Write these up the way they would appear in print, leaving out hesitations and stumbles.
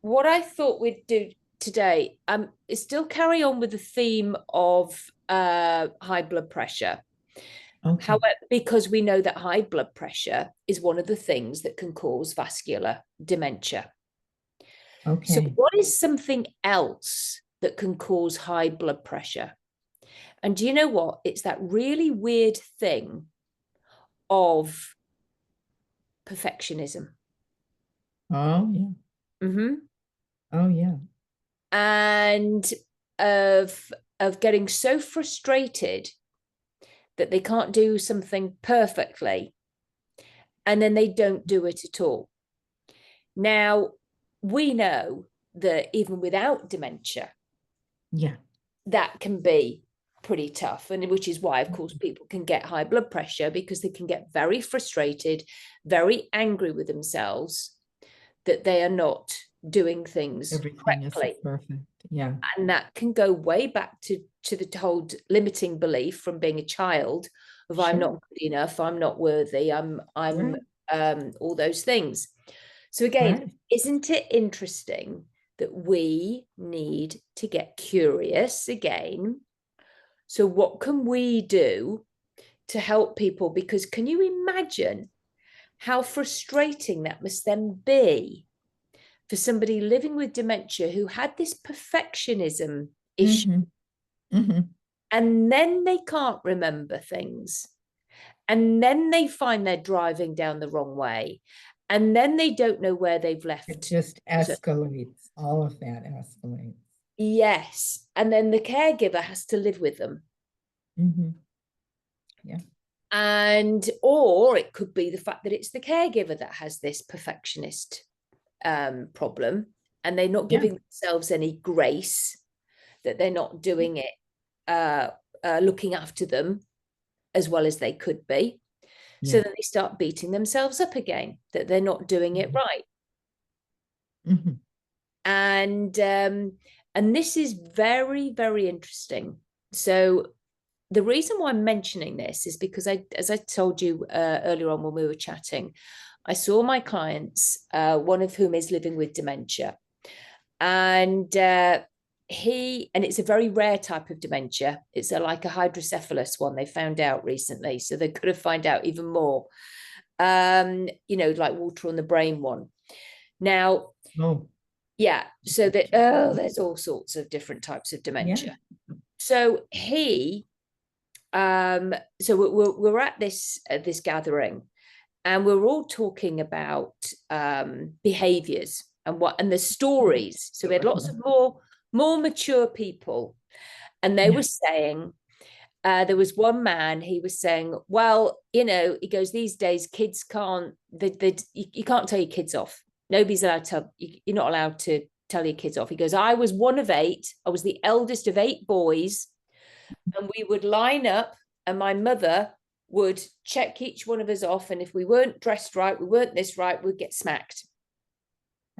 what I thought we'd do today is still carry on with the theme of high blood pressure. Okay. However, because we know that high blood pressure is one of the things that can cause vascular dementia. So Okay. what is something else that can cause high blood pressure? And do you know what? It's that really weird thing of perfectionism. Oh, yeah. Mm-hmm. Oh, yeah. And of getting so frustrated that they can't do something perfectly, and then they don't do it at all. Now, we know that even without dementia, Yeah. that can be pretty tough, and which is why, of course, people can get high blood pressure, because they can get very frustrated, very angry with themselves that they are not doing things Everything is correctly. perfect. Yeah. And that can go way back to the whole limiting belief from being a child of I'm Sure. not good enough, I'm not worthy, I'm Right. all those things. So again, Right. isn't it interesting that we need to get curious again? So what can we do to help people? Because can you imagine how frustrating that must then be for somebody living with dementia who had this perfectionism issue, Mm-hmm. Mm-hmm. and then they can't remember things, and then they find they're driving down the wrong way, and then they don't know where they've It left. just So, escalates. All of that escalates. yes, and then the caregiver has to live with them. Mm-hmm. Yeah. And or it could be the fact that it's the caregiver that has this perfectionist problem, and they're not Yeah. giving themselves any grace, that they're not doing it, looking after them as well as they could be. So Yeah. then they start beating themselves up again, that they're not doing it Mm-hmm. right. Mm-hmm. And this is very, very interesting. So the reason why I'm mentioning this is because as I told you earlier on when we were chatting, I saw my clients, one of whom is living with dementia, and it's a very rare type of dementia. It's like a hydrocephalus one, they found out recently, so they're going to find out even more. Like water on the brain one. Now, Oh, yeah, so that there's all sorts of different types of yeah. dementia. So so we're at this gathering, and we're all talking about behaviours and the stories. So we had lots of more mature people, and they Yeah. were saying, there was one man, he was saying, well, he goes, these days kids can't, you can't tell your kids off. Nobody's allowed to, you're not allowed to tell your kids off. He goes, I was one of eight. I was the eldest of 8 boys, and we would line up, and my mother would check each one of us off. And if we weren't dressed right, we weren't this right, we'd get smacked.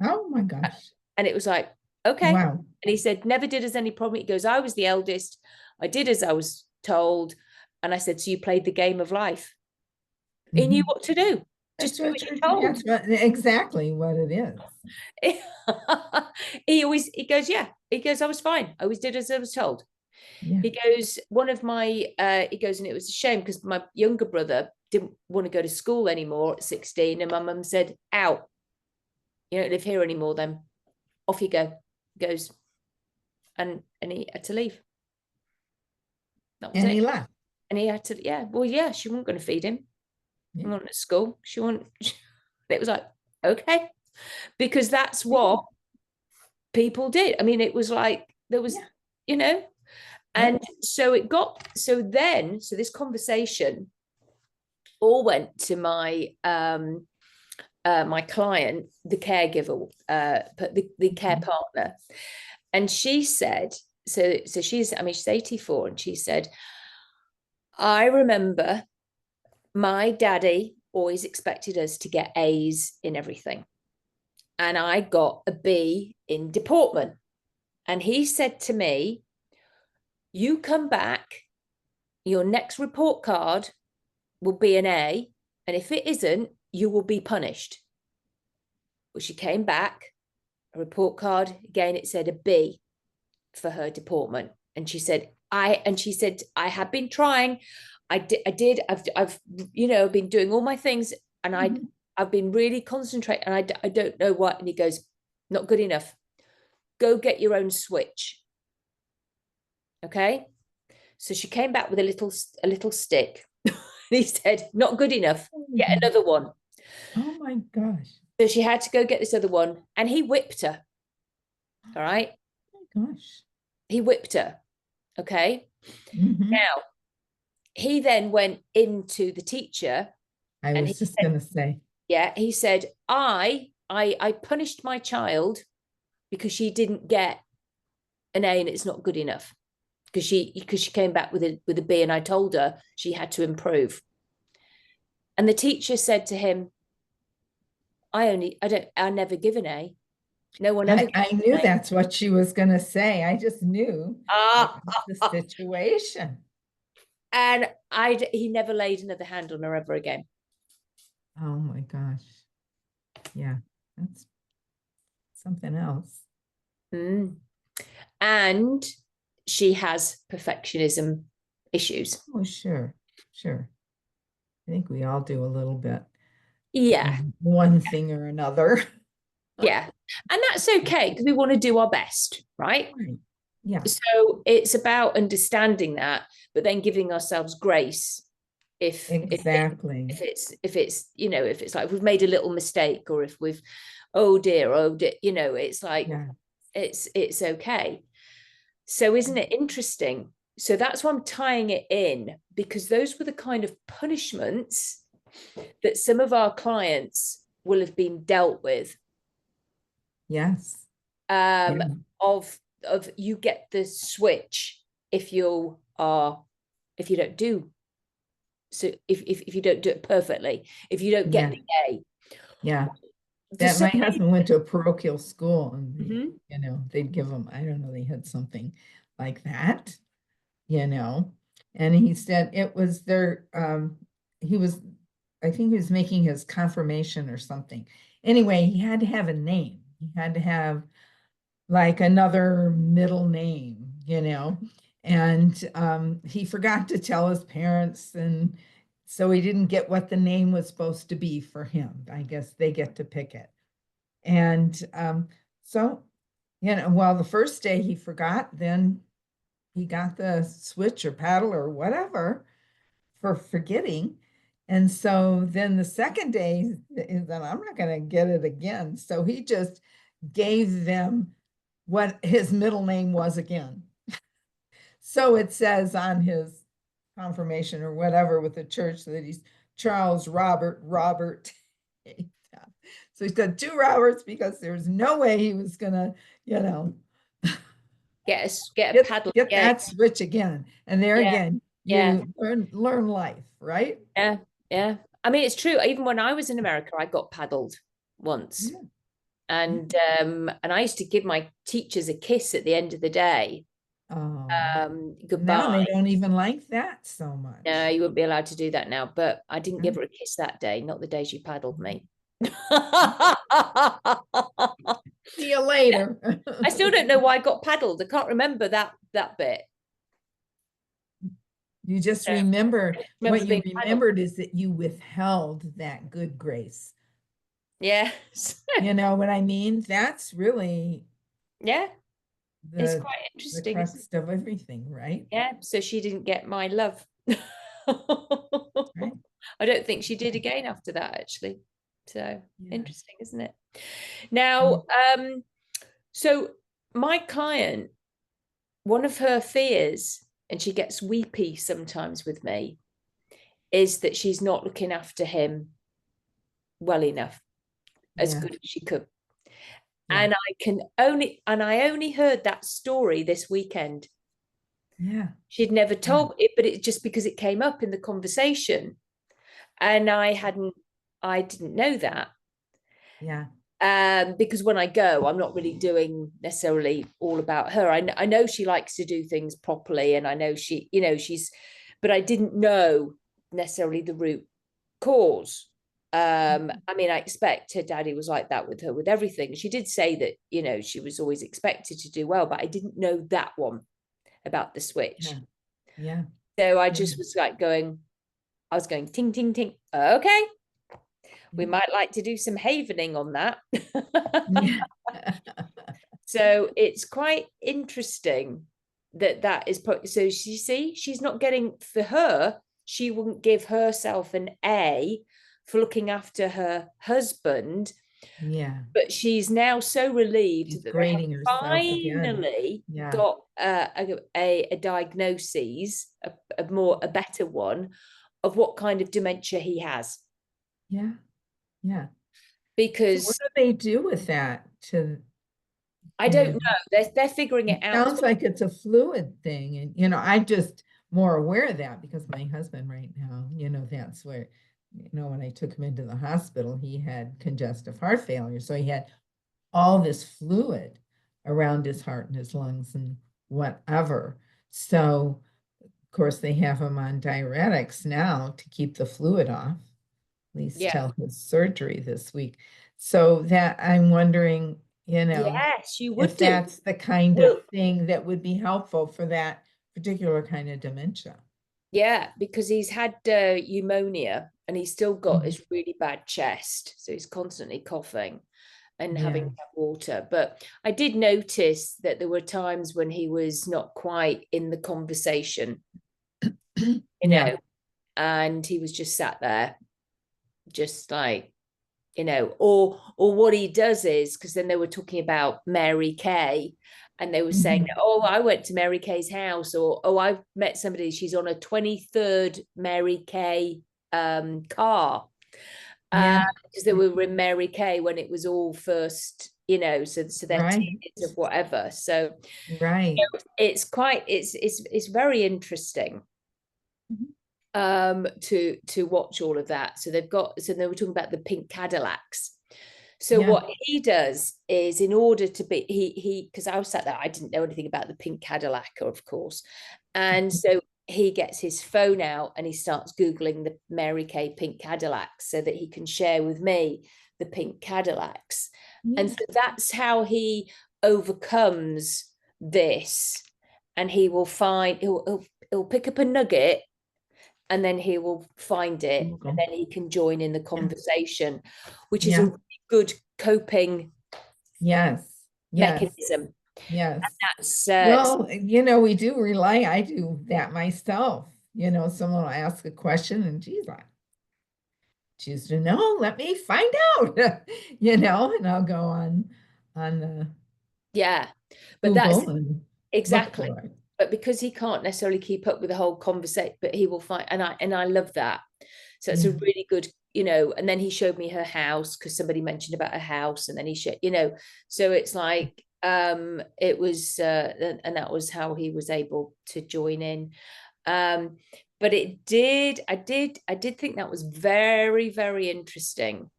Oh my gosh. And it was like, okay. Wow. And he said, never did us any problem. He goes, I was the eldest. I did as I was told. And I said, so you played the game of life. He knew Mm-hmm. what to do. Just That's do what, as you're told. exactly what it is. He goes, yeah. He goes, I was fine. I always did as I was told. Yeah. He goes, he goes, and it was a shame because my younger brother didn't want to go to school anymore at 16. And my mum said, out. You don't live here anymore, then off you go. He goes, and he had to leave. That was And he it. left. And he had to, yeah, well, yeah, she wasn't going to feed him. He Yeah. wasn't at school. She wasn't, it was like, okay. Because that's what people did. I mean, it was like, there was, Yeah. you know, Yeah. and so this conversation all went to my client, the caregiver, the care partner. And she said, so she's 84, and she said, I remember my daddy always expected us to get A's in everything. And I got a B in deportment. And he said to me, you come back, your next report card will be an A. And if it isn't, you will be punished. Well, she came back. a report card. Again, it said a B for her deportment. And she said, I had been trying. I've been doing all my things, and I've been really concentrating, and I don't know what. And he goes, not good enough. Go get your own switch. Okay. So she came back with a little stick. And he said, not good enough. Get another one. Oh my gosh. So she had to go get this other one, and he whipped her. All right. Oh my gosh. He whipped her. Okay. Now, he then went into the teacher. I was just going to say. Yeah, he said, I punished my child because she didn't get an A and it's not good enough. Because she came back with a B, and I told her she had to improve. And the teacher said to him, I never give an A. No one ever. I knew that's what she was going to say. I just knew the situation. And he never laid another hand on her ever again. Oh my gosh. Yeah, that's something else. And she has perfectionism issues. Oh, sure. I think we all do a little bit. Yeah. One thing or another. Yeah. And that's okay, because we want to do our best, right? Yeah. So it's about understanding that, but then giving ourselves grace if exactly if it's like we've made a little mistake, or if we've oh dear, it's like it's okay. So isn't it interesting? So that's why I'm tying it in, because those were the kind of punishments that some of our clients will have been dealt with. Yes. Of you get the switch if you don't do so, if you don't do it perfectly, if you don't get the A. Yeah. That my husband went to a parochial school, and they'd give them, I don't know, they had something like that, and he said it was their I think he was making his confirmation or something. Anyway, he had to have a name. He had to have like another middle name, and he forgot to tell his parents, and so he didn't get what the name was supposed to be for him. I guess they get to pick it. And so, well, the first day he forgot, then he got the switch or paddle or whatever for forgetting. And so then the second day, then I'm not going to get it again. So he just gave them what his middle name was again. So it says on his confirmation or whatever with the church that he's Charles Robert. So he's got two Roberts, because there's no way he was gonna, get a paddle, get that switch again. And there again, you learn life, right? Yeah. I mean, it's true. Even when I was in America, I got paddled once. And I used to give my teachers a kiss at the end of the day. Goodbye. Now they don't even like that so much. No, you wouldn't be allowed to do that now. But I didn't give her a kiss that day, not the day she paddled me. See you later. I still don't know why I got paddled. I can't remember that bit. You just remember what you remembered is that you withheld that good grace. Yes. You know what I mean? That's really it's quite interesting. The crux of everything, right? Yeah. So she didn't get my love. Right. I don't think she did again after that, actually. So interesting, isn't it? Now, so my client, one of her fears, and she gets weepy sometimes with me, is that she's not looking after him well enough, as good as she could. And I only heard that story this weekend. Yeah. She'd never told it, but it's just because it came up in the conversation. And I didn't know that. Yeah. Because when I go, I'm not really doing necessarily all about her. I know she likes to do things properly, and I know she's, but I didn't know necessarily the root cause. I mean, I expect her daddy was like that with her with everything. She did say that, she was always expected to do well, but I didn't know that one about the switch. Yeah. Yeah. So I Yeah. just was like I was going ting, ting, ting. Okay, we Yeah. might like to do some havening on that. Yeah. So it's quite interesting that is so you see, she's not getting, for her, she wouldn't give herself an A for looking after her husband, Yeah. but she's now so relieved She's that they have grading herself again. finally Yeah. got a diagnosis, a better one, of what kind of dementia he has. Yeah. Yeah. So what Because do they do with that to, I you don't know, know, they're figuring it it out as sounds well. like it's a fluid thing. And, I'm just more aware of that because my husband right now, that's where, when I took him into the hospital, he had congestive heart failure. So he had all this fluid around his heart and his lungs and whatever. So, of course, they have him on diuretics now to keep the fluid off, at least Yeah. till his surgery this week. So that I'm wondering, Yes, you would if do. that's the kind of Well, thing that would be helpful for that particular kind of dementia. yeah, because he's had pneumonia and he's still got Mhm. his really bad chest. So he's constantly coughing and having Yeah. to have water. But I did notice that there were times when he was not quite in the conversation, you Yeah. know, and he was just sat there, just like, or what he does is, because then they were talking about Mary Kay, and they were saying, Mhm. oh, I went to Mary Kay's house, or oh, I've met somebody, she's on a 23rd Mary Kay car, Yeah. because they were in Mary Kay when it was all first, so they're Right. tiers of whatever. So Right. it's quite, it's very interesting Mhm. to watch all of that. So they were talking about the pink Cadillacs. So Yeah. what he does is, in order to be, he because I was sat there, I didn't know anything about the pink Cadillac, of course, and so he gets his phone out and he starts googling the Mary Kay pink Cadillacs so that he can share with me the pink Cadillacs, and Yeah. so that's how he overcomes this, and he will find he'll pick up a nugget, and then he will find it, and Google. then he can join in the Yeah. conversation, which is a Yeah. really good coping Yes. Yes. mechanism. Yes. That's Well, we do rely, I do that myself. Someone will ask a question and geez, I choose to know, let me find out, and I'll go on the yeah, but that's Google and look exactly. for it. But because he can't necessarily keep up with the whole conversation, but he will find, and I love that. So it's a Yeah. really good, and then he showed me her house because somebody mentioned about her house, and then he showed, so it's like it was and that was how he was able to join in. Um, but I did think that was very, very interesting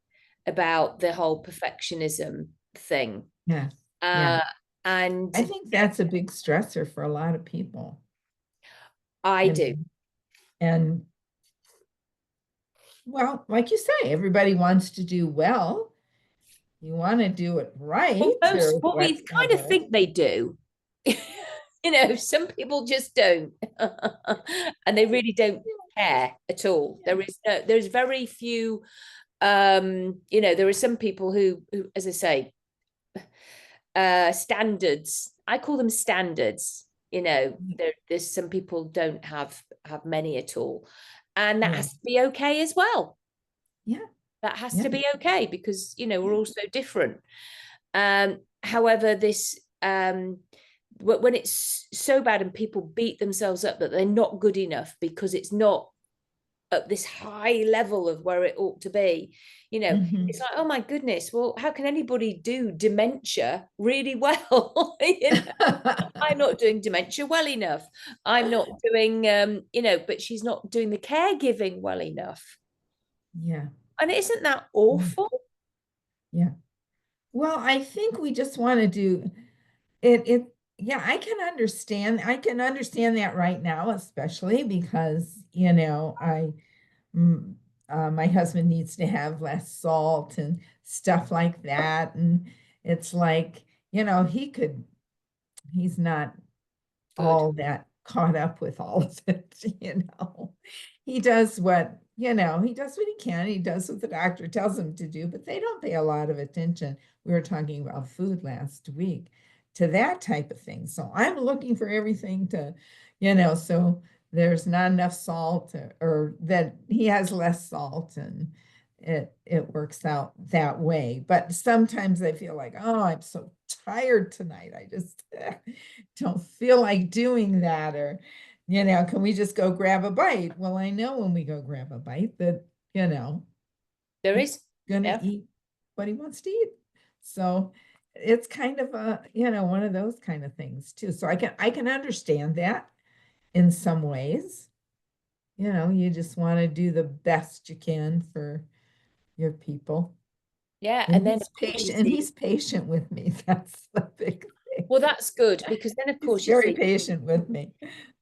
about the whole perfectionism thing. Yes. Yeah. Uh, and I think that's a big stressor for a lot of people, I you know, do. and well, like you say, everybody wants to do well. You want to do it Well, right or what we kind of whatever. think they do. Some people just don't, and they really don't care at all. Yeah. There's very few. There are some people who, as I say, standards. I call them standards. There's some people don't have many at all, and that Yeah. has to be okay as well. Yeah. That has Yeah. to be okay because we're Yeah. all so different. However, this when it's so bad and people beat themselves up that they're not good enough because it's not at this high level of where it ought to be, it's Mhm. like, oh my goodness, well, how can anybody do dementia really well? I'm not doing dementia well enough. I'm not doing, but she's not doing the caregiving well enough. Yeah. And isn't that Yeah. awful? Yeah. Well, I think we just want to do it. Yeah, I can understand. I can understand that right now, especially because, I, mm, my husband needs to have less salt and stuff like that. And it's like, he's not Good. all that caught up with all of it. He does he does what he can. He does what the doctor tells him to do, but they don't pay a lot of attention. We were talking about food last week to that type of thing. So I'm looking for everything so there's not enough salt or that he has less salt and it works out that way. But sometimes I feel like, oh, I'm so tired tonight. I just don't feel like doing that. Or, can we just go grab a bite? Well, I know when we go grab a bite that, There he's is. gonna Yeah. eat what he wants to eat. So it's kind of one of those kind of things too. So I can understand that in some ways. You just want to do the best you can for your people. Yeah. And And then, he's of course, you patient, and see, he's patient with me. That's the big thing. well, that's good because then, of He's course, you very see, patient with me.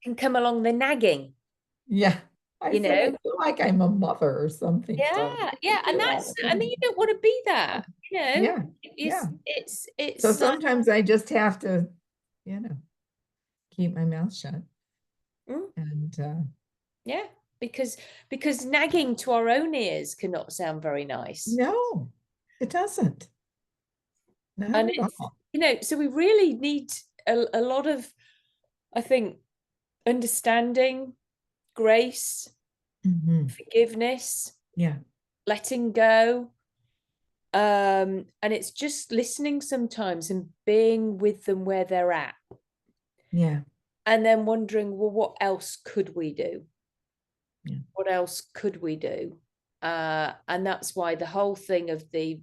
can come along the nagging, Yeah. I you said, I know? feel like I'm a mother or something. So Yeah. you Yeah. And do all that's, the I mean, time. you don't want to be that, Yeah. it's, Yeah. So it's like, sometimes I just have to, you know, keep my mouth shut. mm, And yeah, because nagging to our own ears cannot sound very nice. no, it doesn't. Not And at it's, all. so we really need a lot of, I think, understanding, grace, Mhm. forgiveness, Yeah. letting go. And it's just listening sometimes and being with them where they're at, Yeah. and then wondering, well, what else could we do? Yeah. What else could we do? And that's why the whole thing of the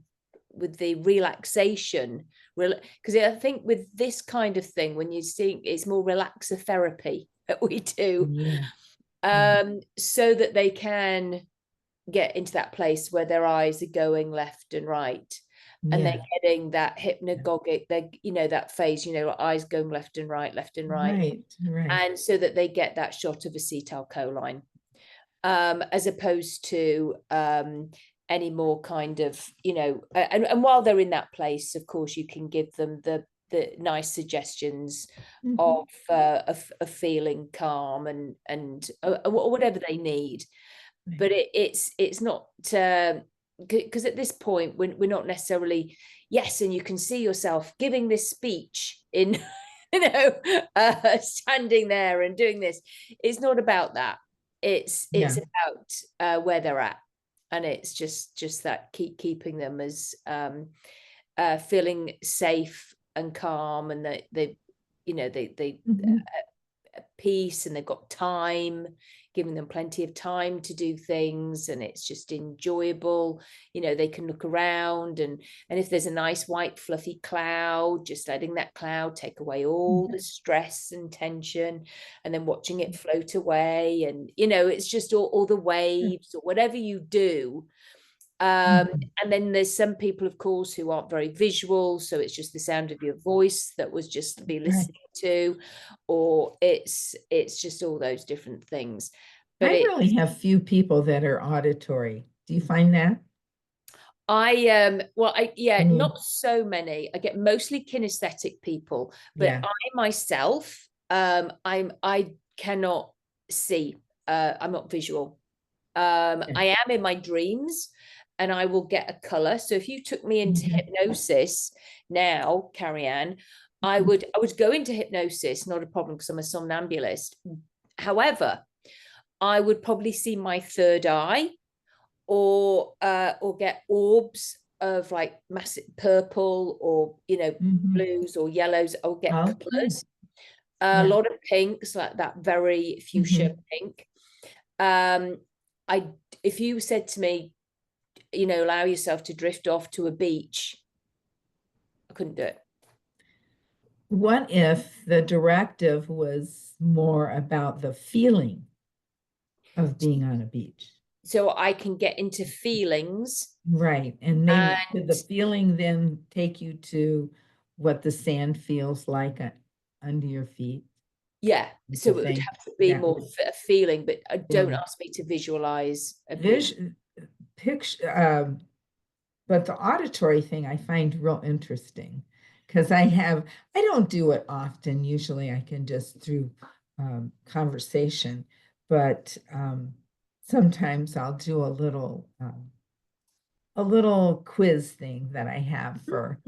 with the relaxation, because I think with this kind of thing, when you see it's more relaxer therapy that we do, Yeah. Yeah. so that they can get into that place where their eyes are going left and right, and they're Yeah. getting that hypnagogic, they that phase, eyes going left and right, Right. Right. and so that they get that shot of acetylcholine, as opposed to any more kind of, and while they're in that place, of course, you can give them the nice suggestions Mhm. of feeling calm and whatever they need. Right. But it's not because at this point we're not necessarily, yes, and you can see yourself giving this speech in standing there and doing this. It's not about that. It's Yeah. about where they're at, and it's just that keeping them as feeling safe and calm, and that they Mhm. peace, and they've got time, giving them plenty of time to do things, and it's just enjoyable. They can look around, and if there's a nice white fluffy cloud, just letting that cloud take away all Mhm. the stress and tension, and then watching it float away. And it's just all the waves or whatever you do. Mhm. And then there's some people, of course, who aren't very visual, so it's just the sound of your voice that was just to be Right. listening to, or it's just all those different things. But I really have few people that are auditory. Do you find that? well, yeah, Can you? not so many. I get mostly kinesthetic people, but Yeah. I myself, I cannot see. I'm not visual. Yeah. I am in my dreams, and I will get a color. So if you took me into Mhm. hypnosis now, Carrie Ann, Mhm. I would go into hypnosis, not a problem, because I'm a somnambulist. However, I would probably see my third eye, or get orbs of like massive purple, or Mhm. blues or yellows. I'll get Okay. colors, a Yeah. lot of pinks, like that very fuchsia Mhm. pink. um I If you said to me, allow yourself to drift off to a beach, I couldn't do it. What if the directive was more about the feeling of being on a beach? So I can get into feelings, Right. And maybe could and the feeling then take you to what the sand feels like under your feet? yeah, What so you it would think have to be that more would a feeling, but don't feeling? ask me to visualize a beach. Vision, picture, but the auditory thing I find real interesting because I don't do it often. Usually I can just through conversation, but sometimes I'll do a little quiz thing that I have for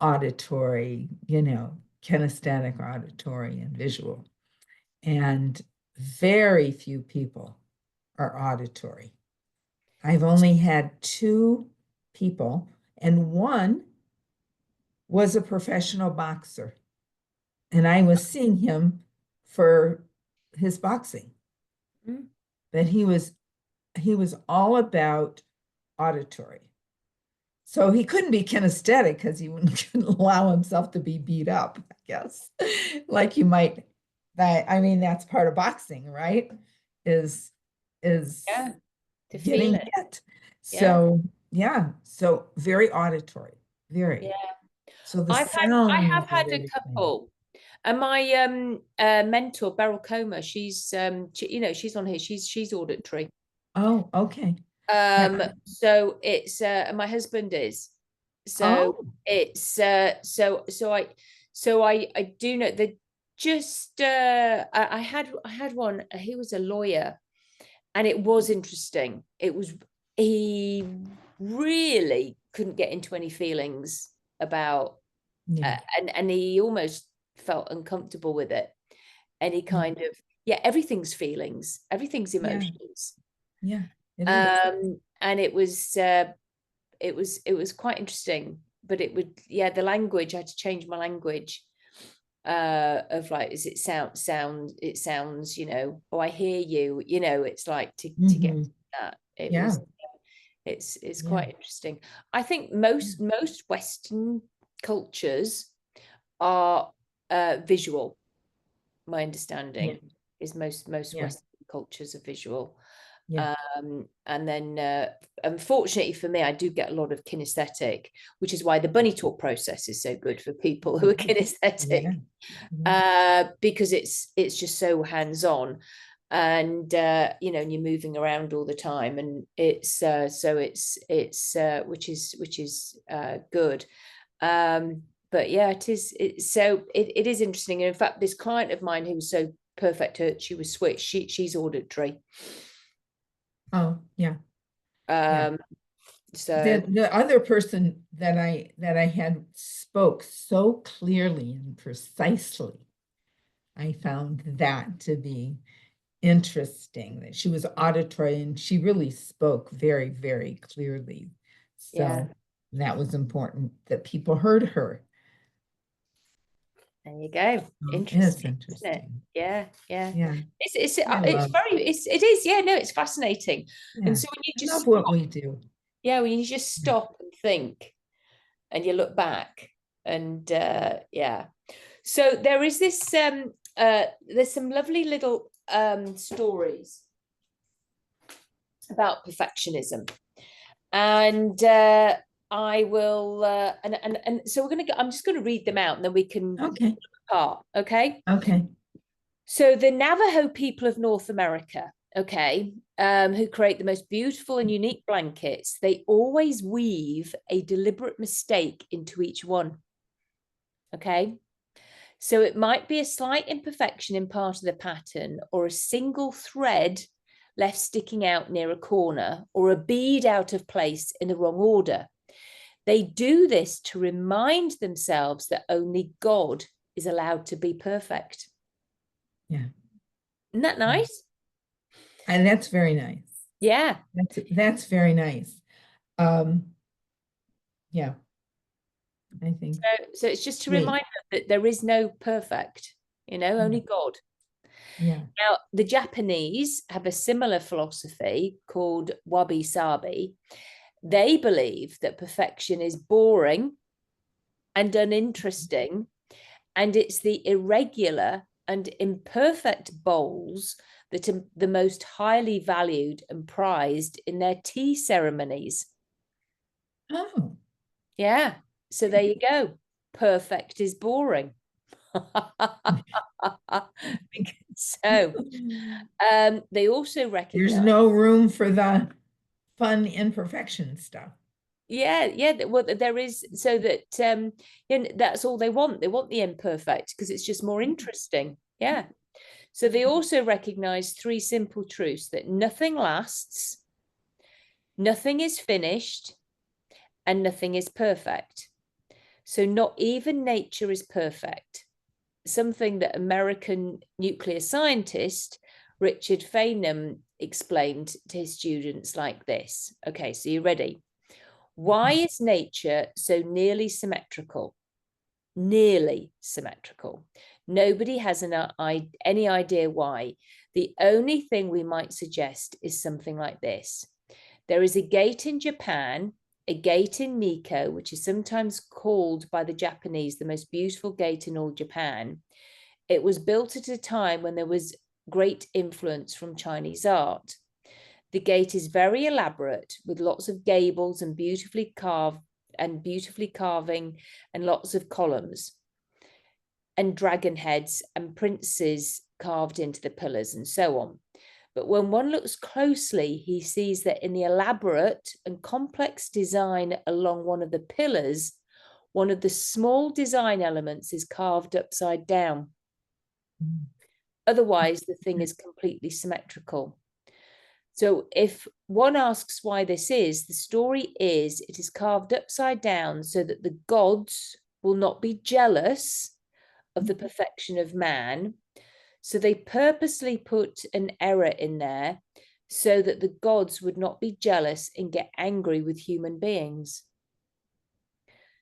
auditory, kinesthetic, auditory, and visual. And very few people are auditory. I've only had two people, and one was a professional boxer, and I was seeing him for his boxing. Mm. But he was all about auditory. So he couldn't be kinesthetic because he couldn't allow himself to be beat up, I guess. Like you might that's part of boxing, right? Is Yeah, to feel getting it. hit. Yeah, So yeah, so very auditory, very. yeah. So the I sounds have are had a very clear. couple. And my mentor, Beryl Comer, she's on here. She's auditory. Oh, okay. Yeah. So it's my husband is. So Oh, it's I do know that just I had one, he was a lawyer, and it was interesting. He really couldn't get into any feelings about yeah. and he almost felt uncomfortable with it. And he Yeah. kind of, yeah, everything's feelings, everything's Yeah. emotions. Yeah. It is. And it was quite interesting, but it would, yeah, the language, I had to change my language of like, is it it sounds, oh, I hear you, it's like to get Hmm. that. It Yeah. was, it's Yeah. quite interesting. I think most Western cultures are visual. My Yeah. understanding is most Yeah. Western cultures are visual. Yeah. And then unfortunately for me, I do get a lot of kinesthetic, which is why the bunny talk process is so good for people who are Yeah. kinesthetic, Yeah. because it's just so hands-on. And and you're moving around all the time, and it's which is good. But yeah, it is interesting. And in fact, this client of mine who was so perfect, she was switched. She's auditory. Oh, yeah. Yeah. Um, so The other person that I had spoke so clearly and precisely, I found that to be interesting, that she was auditory and she really spoke very, very clearly. yeah, So that was important that people heard her. there you go. Oh, it's Interesting, isn't it? interesting. Yeah, yeah. Yeah, I It's love, very it is, yeah, no, it's fascinating. And yeah, so when you I just love what stop, we do. yeah, when you just Yeah. stop and think and you look back, and yeah. So there is this there's some lovely little stories about perfectionism. And I will and so I'm just going to read them out, and then we can Okay, part. Okay. okay. So the Navajo people of North America, okay, who create the most beautiful and unique blankets, they always weave a deliberate mistake into each one. Okay. So it might be a slight imperfection in part of the pattern, or a single thread left sticking out near a corner, or a bead out of place in the wrong order. They do this to remind themselves that only God is allowed to be perfect. Yeah, Isn't that yeah. nice? And that's very nice. Yeah. That's very nice. Um, yeah, I think So it's just to sweet. remind them that there is no perfect, Yeah, only God. yeah. Now, the Japanese have a similar philosophy called wabi sabi. They believe that perfection is boring and uninteresting, and it's the irregular and imperfect bowls that are the most highly valued and prized in their tea ceremonies. Oh, Yeah. So there you go. Perfect is boring. So they also there's recognize, no room for the fun imperfection stuff. Yeah. Well, there is, so that that's all they want. They want the imperfect because it's just more interesting. Yeah. So they also recognize three simple truths: that nothing lasts, nothing is finished, and nothing is perfect. So not even nature is perfect. Something that American nuclear scientist Richard Feynman explained to his students like this. Okay, so you ready? Why is nature so nearly symmetrical? Nearly symmetrical. Nobody has any idea why. The only thing we might suggest is something like this. There is a gate in Japan, a gate in Nikko, which is sometimes called by the Japanese the most beautiful gate in all Japan. It was built at a time when there was great influence from Chinese art. The gate is very elaborate with lots of gables and beautifully carving and lots of columns and dragon heads and princes carved into the pillars and so on. But when one looks closely, he sees that in the elaborate and complex design along one of the pillars, one of the small design elements is carved upside down. Otherwise, the thing is completely symmetrical. So if one asks why this is, the story is it is carved upside down so that the gods will not be jealous of the perfection of man. So they purposely put an error in there so that the gods would not be jealous and get angry with human beings.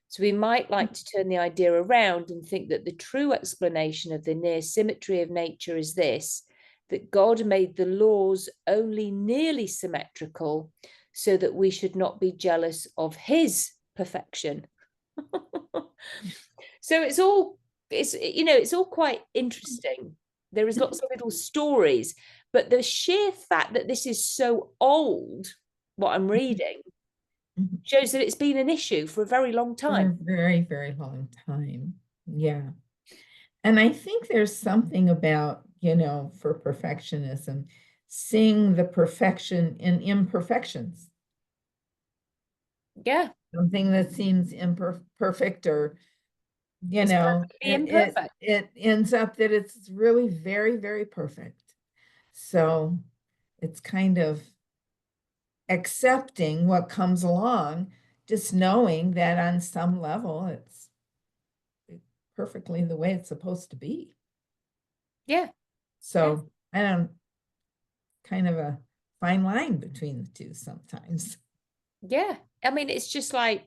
So we might like to turn the idea around and think that the true explanation of the near symmetry of nature is this: that God made the laws only nearly symmetrical so that we should not be jealous of his perfection. So it's all quite interesting. There is lots of little stories, but the sheer fact that this is so old, what I'm reading, shows that it's been an issue for a very long time. For a very, very long time. Yeah. And I think there's something about, for perfectionism, seeing the perfection in imperfections. Yeah. Something that seems imperfect or, imperfect. it ends up that it's really very, very perfect. So it's kind of accepting what comes along, just knowing that on some level it's perfectly the way it's supposed to be. Yeah. So I don't, kind of a fine line between the two sometimes. Yeah. I mean, it's just like,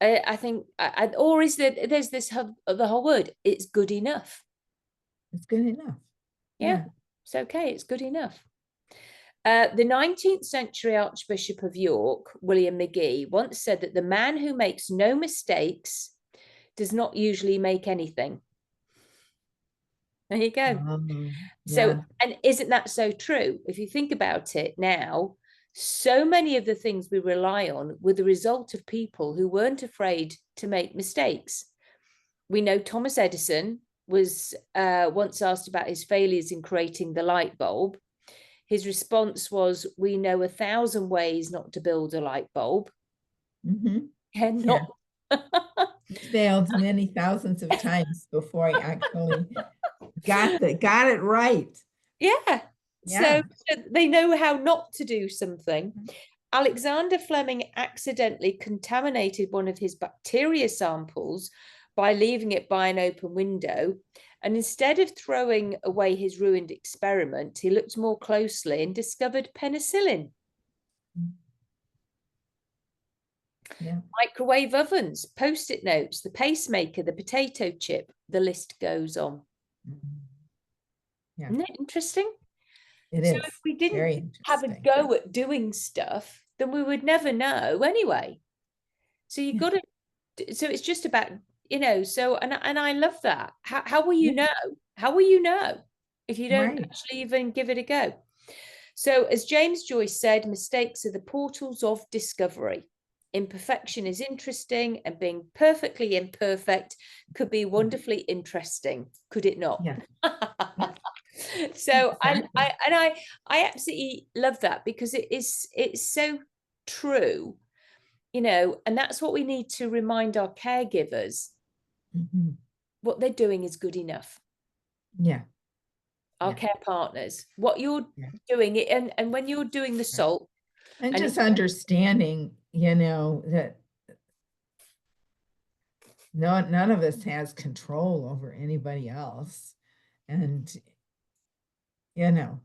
I think, or is there's this the whole word, it's good enough. It's good enough. Yeah. It's okay. It's good enough. The 19th century Archbishop of York, William McGee, once said that the man who makes no mistakes does not usually make anything. There you go. So, and isn't that so true? If you think about it now, so many of the things we rely on were the result of people who weren't afraid to make mistakes. We know Thomas Edison was once asked about his failures in creating the light bulb. His response was, "We know 1,000 ways not to build a light bulb." And not failed many thousands of times before I actually got it right. Yeah. So they know how not to do something. Alexander Fleming accidentally contaminated one of his bacteria samples by leaving it by an open window. And instead of throwing away his ruined experiment, he looked more closely and discovered penicillin. Microwave ovens, post-it notes, the pacemaker, the potato chip, the list goes on. Isn't it interesting? It is. If we didn't have a go at doing stuff, then we would never know anyway. So you've got to, so it's just about, so, and I love that. How will you know? How will you know if you don't actually even give it a go? So as James Joyce said, mistakes are the portals of discovery. Imperfection is interesting, and being perfectly imperfect could be wonderfully interesting, could it not? So Exactly. I absolutely love that, because it's so true, you know, and that's what we need to remind our caregivers. Mhm. What they're doing is good enough. Yeah, Our yeah, care partners, what you're yeah. doing, and when you're doing the Right. salt, And and just understanding, that none of us has control over anybody else. And, you know,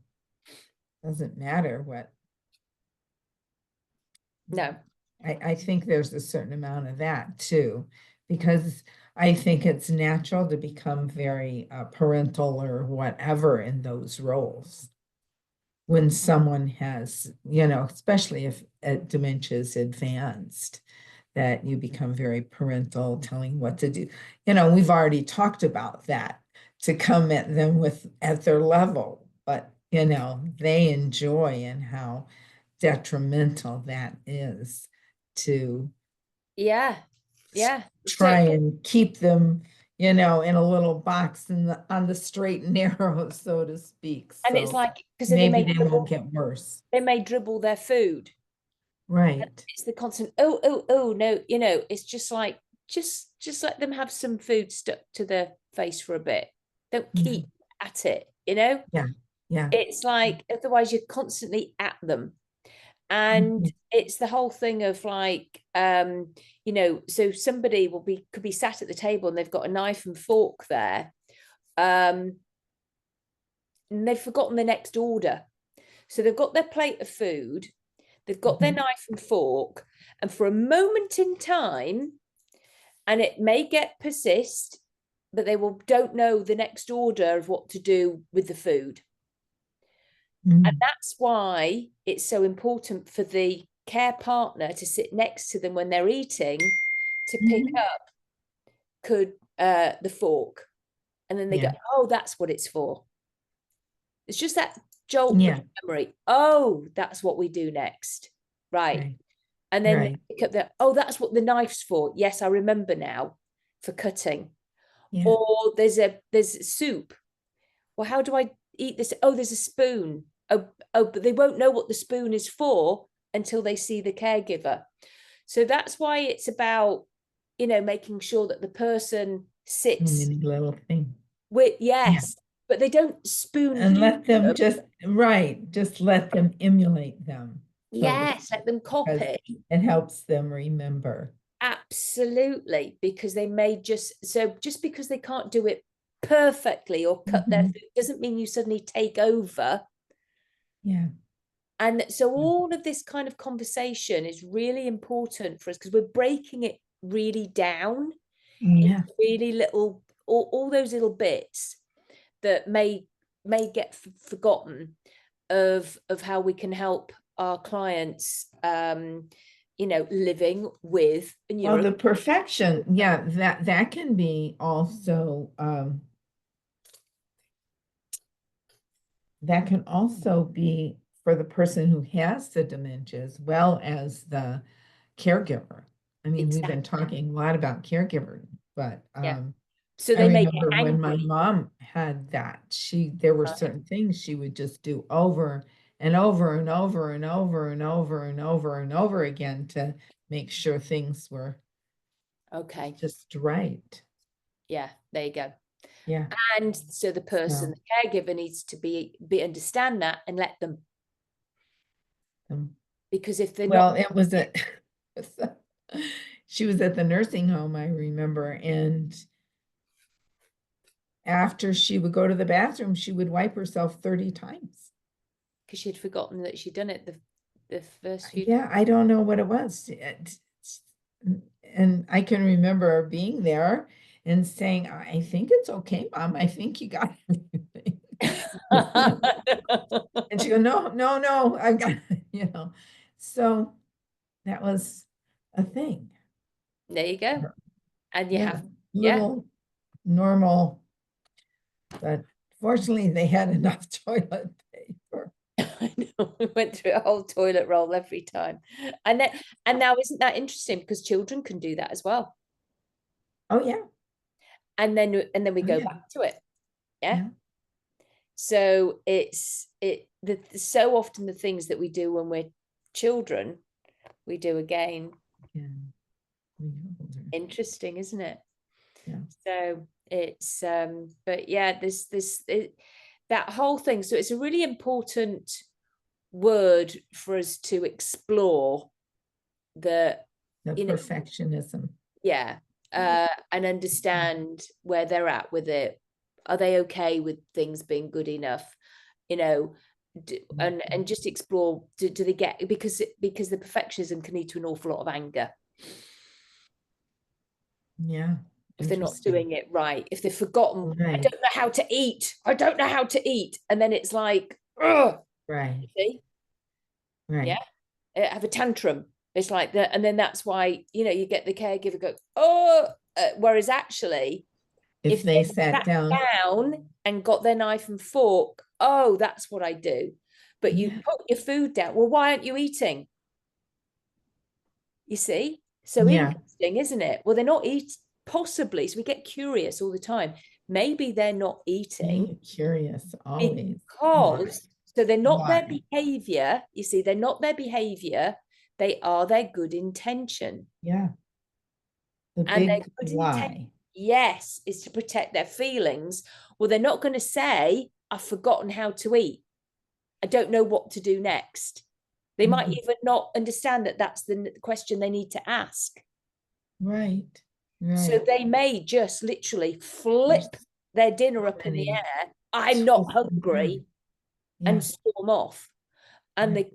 doesn't matter what. no, I think there's a certain amount of that too, because I think it's natural to become very parental or whatever in those roles. When someone has, especially if dementia is advanced, that you become very parental, telling what to do. We've already talked about that, to come at them at their level, but they enjoy, and how detrimental that is to yeah, yeah. So, try and keep them, in a little box on the straight and narrow, so to speak. and it's So like, because then maybe they won't get worse. they may dribble their food. And Right. it's the constant, oh, no, you know, it's just like, just let them have some food stuck to their face for a bit. Don't Yeah. keep at it, you know? Yeah. Yeah. It's like, otherwise you're constantly at them. And Mhm. it's the whole thing of like, you know, so somebody could be sat at the table and they've got a knife and fork there. Um, and they've forgotten the next order. So they've got their plate of food, they've got their Mhm. knife and fork, and for a moment in time, and it may get persist, but they don't know the next order of what to do with the food. And Mhm. that's why it's so important for the care partner to sit next to them when they're eating, to pick Mhm. up the fork, and then they go, Yeah. oh, that's what it's for. It's just that jolt of Yeah. memory. Oh, that's what we do next. Right. Right. And then Right. pick up oh, that's what the knife's for. Yes, I remember now, for cutting. Yeah. Or there's soup. Well, how do I eat this? Oh, there's a spoon. Oh, but they won't know what the spoon is for until they see the caregiver. So that's why it's about, you know, making sure that the person sits Any little thing. with, Yeah. yes, but they don't spoon And feed let them them. just let them emulate them, so to Yes, speak, let them because copy. it helps them remember. Absolutely, because they may just because they can't do it perfectly or cut their Mhm. food doesn't mean you suddenly take over. Yeah. And so all of this kind of conversation is really important for us, because we're breaking it really down into Yeah. really little, all those little bits that may get forgotten, of how we can help our clients, you know, living with a Well, neuro. the perfection, yeah, that can be also that can also be for the person who has the dementia as well as the caregiver. I mean, we've been Exactly. talking a lot about caregiver, but Yeah. So I they may get remember when my angry. mom had that, there were Right. certain things she would just do over and over and over and over and over and over and over again, to make sure things were Okay. just right. Yeah, there you go. Yeah. And so the person, So, the caregiver, needs to be understand that and let them, um, because if they're well, not, it was a, she was at the nursing home, I remember, and after she would go to the bathroom, she would wipe herself 30 times. because she'd forgotten that she'd done it the first few Yeah, I don't know what it was. And I can remember being there and saying, I think it's okay, Mom. I think you got everything. times. And she go, no, no, no, I got, So that was a thing. There you go. And you Yeah, have, yeah. little normal, but fortunately they had enough toilet paper. I know, we went through a whole toilet roll every time. And then, and now isn't that interesting, because children can do that as well. Oh, yeah. And then we Oh, go yeah. back to it. Yeah. Yeah. So so often the things that we do when we're children, we do again. Yeah. Interesting, isn't it? Yeah. So it's but yeah, that whole thing. So it's a really important word for us to explore the perfectionism. Yeah. And understand where they're at with it. Are they okay with things being good enough? And just explore, do they get, because the perfectionism can lead to an awful lot of anger. Yeah. If they're not doing it right, if they've forgotten, right. I don't know how to eat. I don't know how to eat. And then it's like, ugh. Right. See? Right. Yeah. Have a tantrum. It's like that. And then that's why, you get the caregiver go, oh, whereas actually, if they sat down and got their knife and fork, oh, that's what I do. But you put your food down. Well, why aren't you eating? You see? So interesting, isn't it? Well, they're not eating, possibly. So we get curious all the time. Maybe they're not eating. Curious always. Because, so they're not their behavior. You see, they're not their behavior. They are their good intention. Yeah. The And big why. Yes, is to protect their feelings. Well, they're not going to say, I've forgotten how to eat. I don't know what to do next. They might even not understand that that's the question they need to ask. Right. So they may just literally flip their dinner up in the air. I'm not hungry, and storm off. And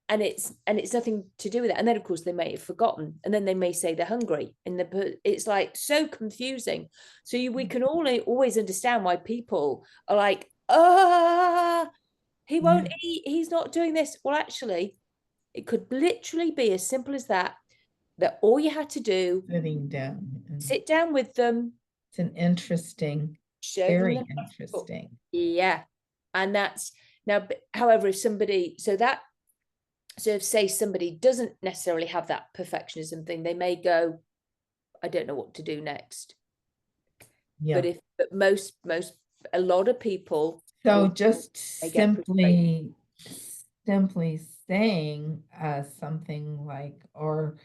it's nothing to do with it. And then of course they may have forgotten, and then they may say they're hungry, and it's like so confusing. So we can always understand why people are like, he won't eat, he's not doing this. Well, actually, it could literally be as simple as that all you had to do, sit down with them. It's an interesting, very interesting. Yeah. And that's now, however, if somebody, so if say somebody doesn't necessarily have that perfectionism thing, they may go, I don't know what to do next. Yeah. But most a lot of people, so just simply saying something like, or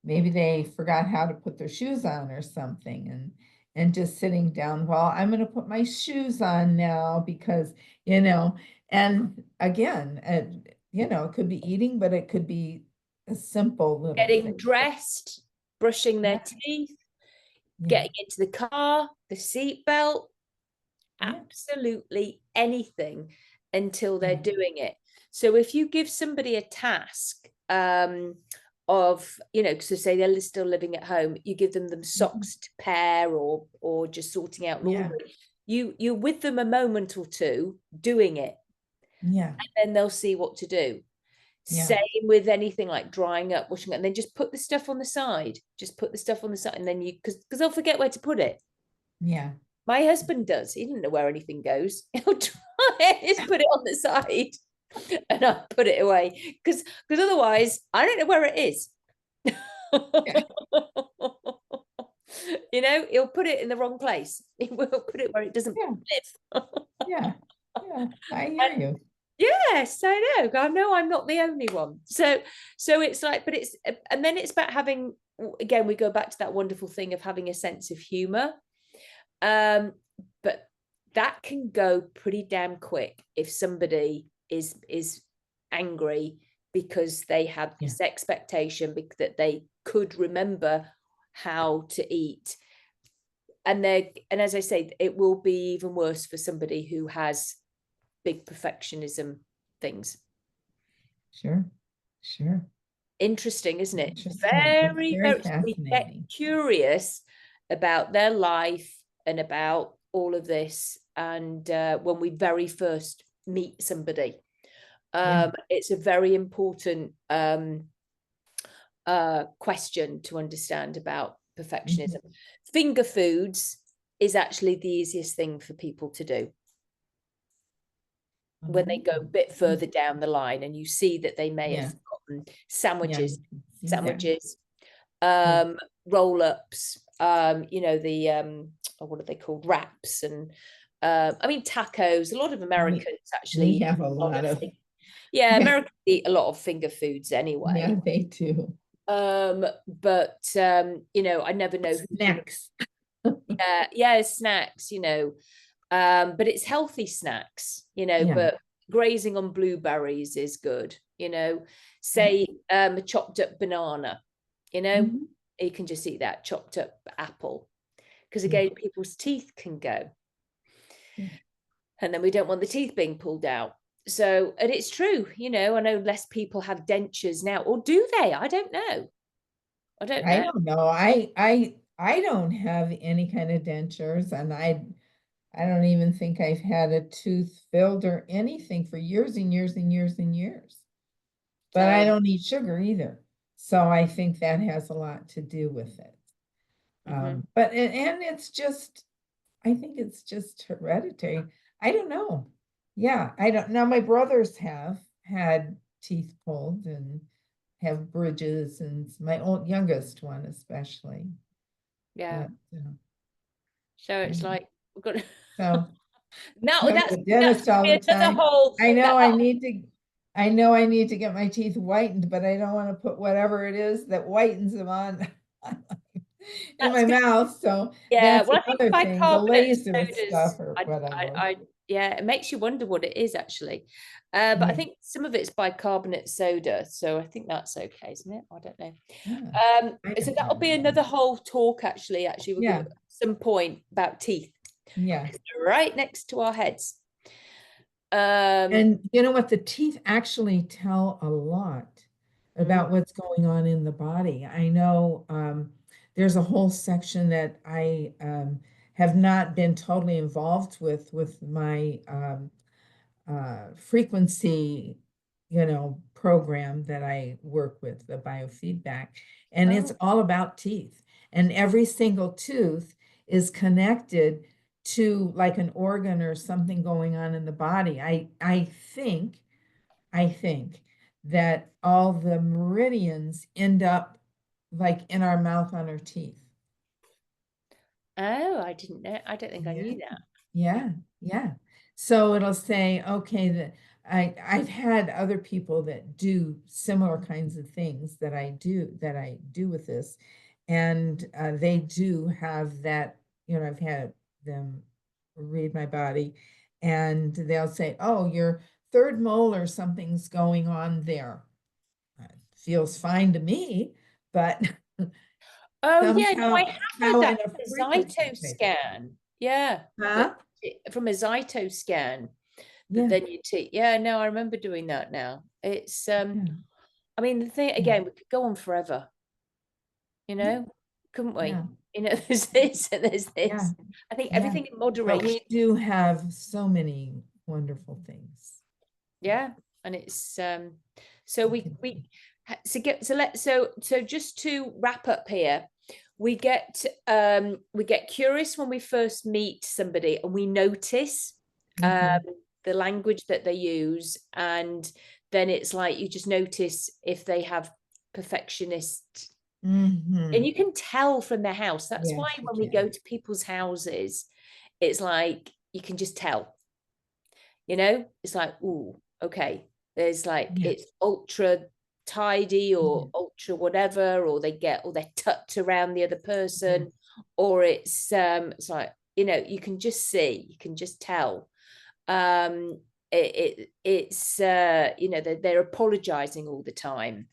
maybe they forgot how to put their shoes on or something, and just sitting down, well, I'm going to put my shoes on now because, and again, it could be eating, but it could be a simple little getting dressed, brushing their teeth, getting into the car, the seatbelt, absolutely anything until they're doing it. So if you give somebody a task, of, so say they're still living at home, you give them socks to pair, or just sorting out laundry. You're with them a moment or two doing it. And then they'll see what to do. Same with anything like drying up, washing up, and then just put the stuff on the side. And then because they'll forget where to put it. Yeah. My husband does. He didn't know where anything goes. He'll try it, just put it on the side, and I'll put it away. Because otherwise, I don't know where it is. He'll put it in the wrong place. He will put it where it doesn't live. Yeah, I hear you. Yes, I know I'm not the only one. So it's like, and then it's about having, again, we go back to that wonderful thing of having a sense of humor. But that can go pretty damn quick if somebody is angry because they have this expectation that they could remember how to eat. And as I say, it will be even worse for somebody who has big perfectionism things. Sure. Interesting, isn't it? Interesting. Very, very fascinating. We get curious about their life and about all of this. And when we very first meet somebody, it's a very important question to understand about perfectionism. Finger foods is actually the easiest thing for people to do. When they go a bit further down the line, and you see that they may have forgotten sandwiches, roll-ups, what are they called, wraps, and I mean, tacos, a lot of Americans actually We eat have a a lot lot of of, yeah, yeah, Americans eat a lot of finger foods anyway. yeah, they do. But you know, I never know who's gonna, Snacks. yeah, snacks, you know. But it's healthy snacks, you know, Yeah. but grazing on blueberries is good, you know. Yeah. Say a chopped up banana, you know, Mhm. you can just eat that chopped up apple. Because Yeah. again, people's teeth can go. Yeah. And then we don't want the teeth being pulled out. So, and it's true, you know, I know less people have dentures now, or do they? I don't know. I don't I know. don't know. I don't have any kind of dentures, and I don't even think I've had a tooth filled or anything for years and years and years and years. But I So, don't eat sugar either. So I think that has a lot to do with it. mhm. But and it's just, I think it's just hereditary. I don't know. Yeah, I don't now. My brothers have had teeth pulled and have bridges, and my old youngest one especially. Yeah. But So yeah. it's like we've got So no, go to that's the dentist all be the another time. whole I that know I know I need to get my teeth whitened, but I don't want to put whatever it is that whitens them on in that's my good. mouth. So Yeah, that's well, I think another thing, the bicarbonate laser sodas, stuff or whatever. yeah, it makes you wonder what it is actually. But I Yeah, think some of it's bicarbonate soda, so I think that's okay, isn't it? I don't know. yeah. I So don't that'll know be either. another whole talk actually. Actually, we're gonna Yeah, at some point about teeth, yeah. right next to our heads. Um, And you know what? The teeth actually tell a lot mm, about what's going on in the body. I know there's a whole section that I have not been totally involved with my frequency, program that I work with, the biofeedback, and it's oh, all about teeth. And every single tooth is connected to like an organ or something going on in the body. I think that all the meridians end up like in our mouth on our teeth. oh, I didn't know. I don't think I Yeah. knew that. Yeah, yeah. So it'll say, okay, that I've had other people that do similar kinds of things that I do with this, and they do have that. I've had them read my body, and they'll say, "Oh, your third molar, something's going on there." Feels fine to me, but Oh yeah, no, I somehow, have had how that in a from a frequency Zyto type. scan. Yeah, that Huh? from a Zyto scan that Yeah, then you take. Yeah, no, I remember doing that now. It's yeah, I mean the thing yeah, again, we could go on forever, you yeah, know, couldn't we? yeah. You know, there's this and there's Yeah, this. I think yeah. everything in But moderation. we do have so many wonderful things Yeah, and it's so we we can do. we so get so let so just to wrap up here, we get curious when we first meet somebody and we notice um Mhm, the language that they use, and then it's like you just notice if they have perfectionist, and mhm. you can tell from their house. That's why Yes, you when we go can. to people's houses, it's like you can just tell, you know, it's like, ooh, okay, there's like Yeah, it's ultra tidy yeah, or ultra whatever, or they're tucked around the other yeah, person, or it's like, you know, you can just see, you can just tell. It's you know, they're apologizing all the time,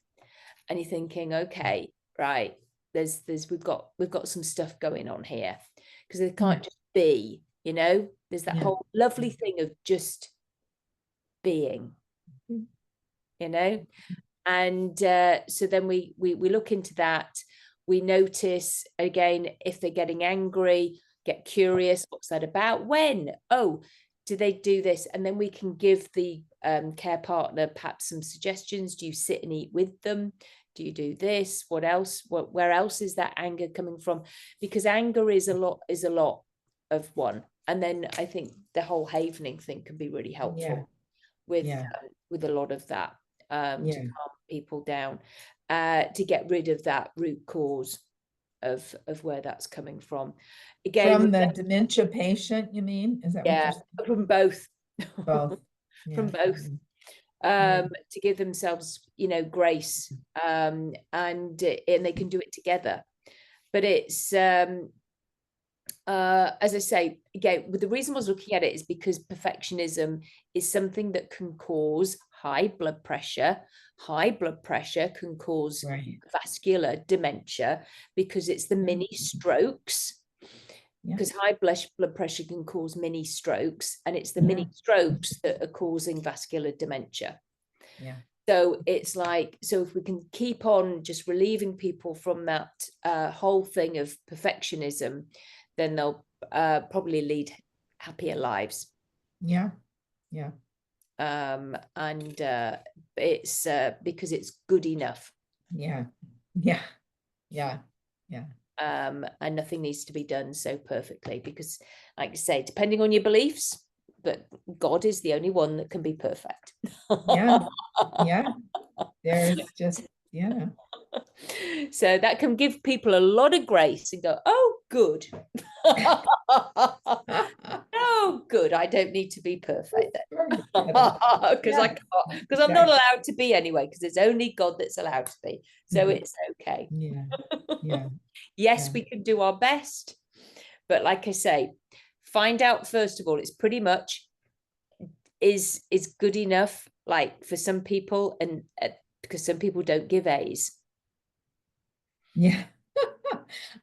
and you're thinking, okay, right, there's we've got some stuff going on here, because they yeah, can't just be, you know, there's that yeah. whole lovely thing of just being, Mhm. you know. And so then we look into that, we notice again if they're getting angry, get curious, what's that about, when, oh, do they do this, and then we can give the care partner perhaps some suggestions. Do you sit and eat with them? Do you do this? What else, where else is that anger coming from? Because anger is a lot of one. And then I think the whole havening thing can be really Yeah, helpful yeah, with a lot of that, to yeah, calm people down, to get rid of that root cause. of where that's coming from. Again, From the dementia patient, you mean? Is that what you're yeah, saying? from both. Both. From Yeah. both. Yeah. To give themselves, you know, grace, and they can do it together. But it's as I say, again, the reason I was looking at it is because perfectionism is something that can cause high blood pressure. High blood pressure can cause Right. vascular dementia because it's the mini strokes. Yeah. Because high blood pressure can cause mini strokes, and it's the Yeah. mini strokes that are causing vascular dementia. Yeah. So it's like, so if we can keep on just relieving people from that whole thing of perfectionism, then they'll probably lead happier lives. Yeah. Yeah. And it's because it's good enough. Yeah. Yeah. Yeah. Yeah. And nothing needs to be done so perfectly, because, like I say, depending on your beliefs, but God is the only one that can be perfect. Yeah. Yeah. There's just, yeah. So that can give people a lot of grace and go, oh, good. Oh, good. I don't need to be perfect then. Because I can't, because I'm not allowed to be anyway, because it's only God that's allowed to be. So it's okay. Yeah. Yeah. Yes, Yeah. we can do our best. But like I say, find out, first of all, it's pretty much is good enough, like for some people, and because some people don't give A's. Yeah.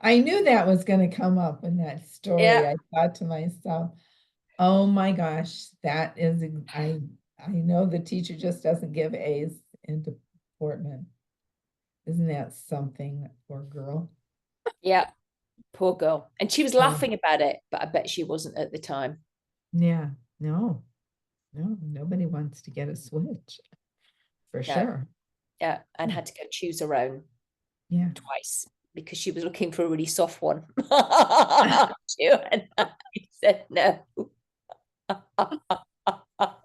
I knew that was going to come up in that story. Yeah. I thought to myself, oh my gosh, that is, I know the teacher just doesn't give A's in deportment. Isn't that something, poor girl? Yeah, poor girl. And she was laughing about it, but I bet she wasn't at the time. Yeah, no, nobody wants to get a switch, for No. sure. Yeah, and had to go choose her own Yeah. twice because she was looking for a really soft one. And I said no.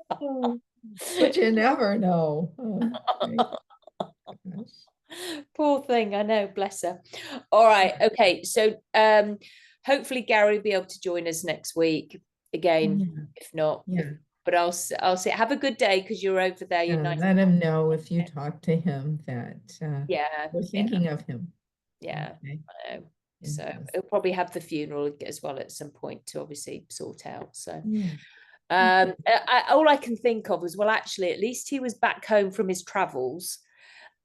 Oh, but you never know. Oh, gosh. Poor thing, I know, bless her. All right, okay. So hopefully Gary will be able to join us next week again. Yeah. If not, Yeah. but I'll say have a good day, because you're over there. You're nice. Let him know if you talk to him that Yeah, we're thinking of him. yeah. Okay. I know. So he'll probably have the funeral as well at some point to obviously sort out. So Yeah. all I can think of is, well, actually, at least he was back home from his travels,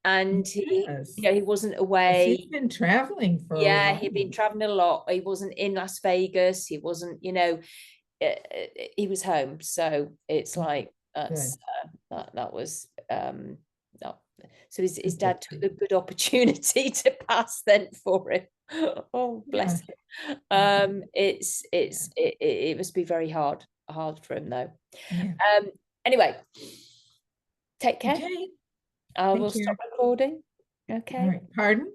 and Yes. he wasn't away. He's been traveling for a Yeah, while. he'd been traveling a lot. He wasn't in Las Vegas. He wasn't, he was home. So it's like that's that was no. So his dad took a good opportunity to pass then for him. Oh, bless him. It must be very hard for him though. Yeah. Anyway, take care. Okay. I Take will care. stop recording. All Okay. right. Pardon?